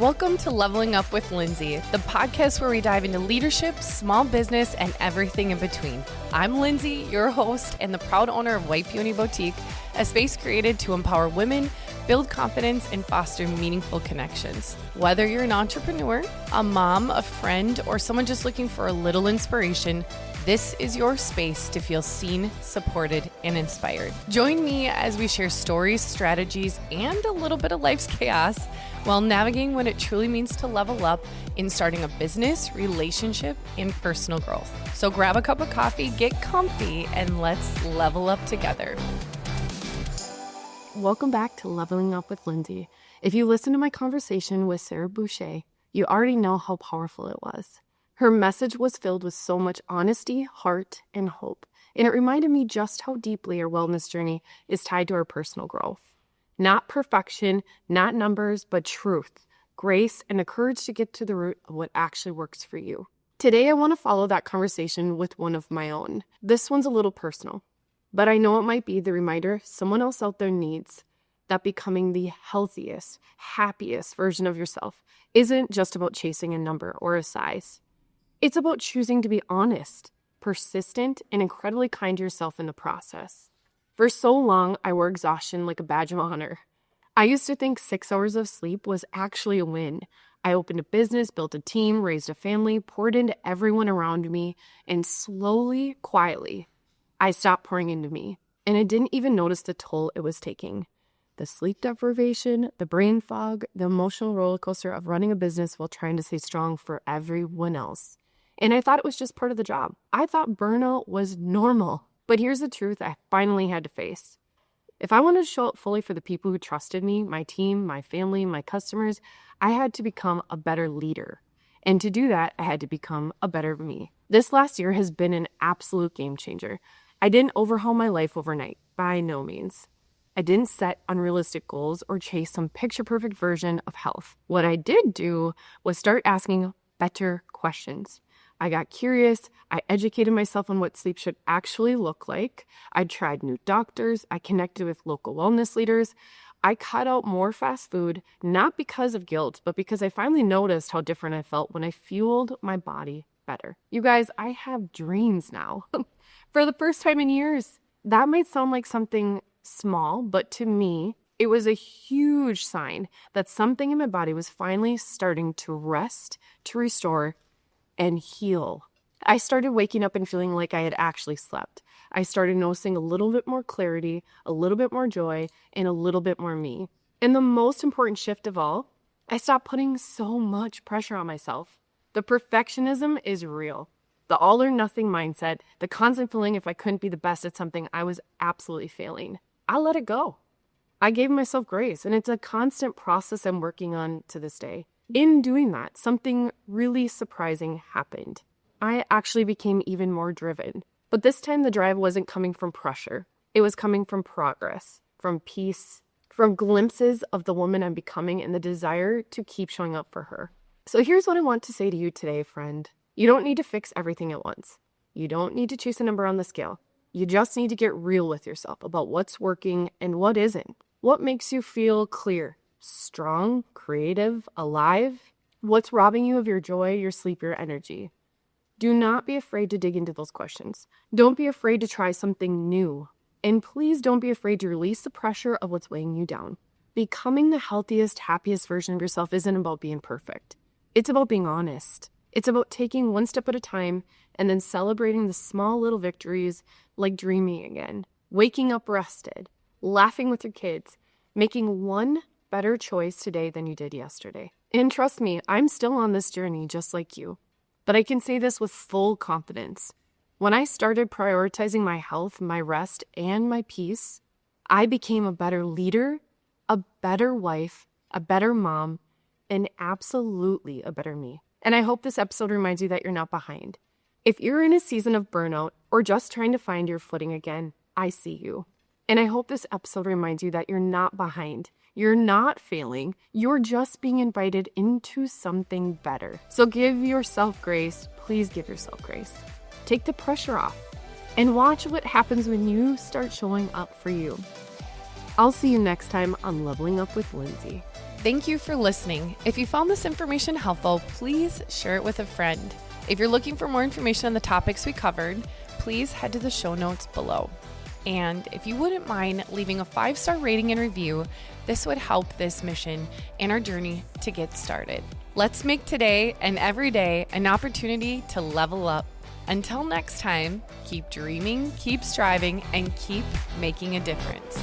Welcome to Leveling Up with Lindsay, the podcast where we dive into leadership, small business, and everything in between. I'm Lindsay, your host and the proud owner of White Peony Boutique, a space created to empower women, build confidence, and foster meaningful connections. Whether you're an entrepreneur, a mom, a friend, or someone just looking for a little inspiration, this is your space to feel seen, supported, and inspired. Join me as we share stories, strategies, and a little bit of life's chaos while navigating what it truly means to level up in starting a business, relationship, and personal growth. So grab a cup of coffee, get comfy, and let's level up together. Welcome back to Leveling Up with Lindsay. If you listened to my conversation with Sarah Boucher, you already know how powerful it was. Her message was filled with so much honesty, heart, and hope, and it reminded me just how deeply our wellness journey is tied to our personal growth. Not perfection, not numbers, but truth, grace, and the courage to get to the root of what actually works for you. Today, I want to follow that conversation with one of my own. This one's a little personal, but I know it might be the reminder someone else out there needs that becoming the healthiest, happiest version of yourself isn't just about chasing a number or a size. It's about choosing to be honest, persistent, and incredibly kind to yourself in the process. For so long, I wore exhaustion like a badge of honor. I used to think 6 hours of sleep was actually a win. I opened a business, built a team, raised a family, poured into everyone around me, and slowly, quietly, I stopped pouring into me. And I didn't even notice the toll it was taking. The sleep deprivation, the brain fog, the emotional roller coaster of running a business while trying to stay strong for everyone else. And I thought it was just part of the job. I thought burnout was normal. But here's the truth I finally had to face. If I wanted to show up fully for the people who trusted me, my team, my family, my customers, I had to become a better leader. And to do that, I had to become a better me. This last year has been an absolute game changer. I didn't overhaul my life overnight, by no means. I didn't set unrealistic goals or chase some picture-perfect version of health. What I did do was start asking better questions. I got curious. I educated myself on what sleep should actually look like. I tried new doctors. I connected with local wellness leaders. I cut out more fast food, not because of guilt, but because I finally noticed how different I felt when I fueled my body better. You guys, I have dreams now. For the first time in years. That might sound like something small, but to me, it was a huge sign that something in my body was finally starting to rest, to restore, and heal. I started waking up and feeling like I had actually slept. I started noticing a little bit more clarity, a little bit more joy, and a little bit more me. And the most important shift of all, I stopped putting so much pressure on myself. The perfectionism is real. The all or nothing mindset, the constant feeling if I couldn't be the best at something, I was absolutely failing. I let it go. I gave myself grace, and it's a constant process I'm working on to this day. In doing that, something really surprising happened. I actually became even more driven. But this time the drive wasn't coming from pressure. It was coming from progress, from peace, from glimpses of the woman I'm becoming and the desire to keep showing up for her. So here's what I want to say to you today, friend. You don't need to fix everything at once. You don't need to chase a number on the scale. You just need to get real with yourself about what's working and what isn't. What makes you feel clear, strong, creative, alive? What's robbing you of your joy, your sleep, your energy? Do not be afraid to dig into those questions. Don't be afraid to try something new. And please don't be afraid to release the pressure of what's weighing you down. Becoming the healthiest, happiest version of yourself isn't about being perfect. It's about being honest. It's about taking one step at a time and then celebrating the small little victories like dreaming again, waking up rested, laughing with your kids, making one better choice today than you did yesterday. And trust me, I'm still on this journey just like you. But I can say this with full confidence. When I started prioritizing my health, my rest, and my peace, I became a better leader, a better wife, a better mom, and absolutely a better me. And I hope this episode reminds you that you're not behind. If you're in a season of burnout or just trying to find your footing again, I see you. And I hope this episode reminds you that you're not behind. You're not failing. You're just being invited into something better. So give yourself grace. Please give yourself grace. Take the pressure off and watch what happens when you start showing up for you. I'll see you next time on Leveling Up with Lindsay. Thank you for listening. If you found this information helpful, please share it with a friend. If you're looking for more information on the topics we covered, please head to the show notes below. And if you wouldn't mind leaving a 5-star rating and review, this would help this mission and our journey to get started. Let's make today and every day an opportunity to level up. Until next time, keep dreaming, keep striving, and keep making a difference.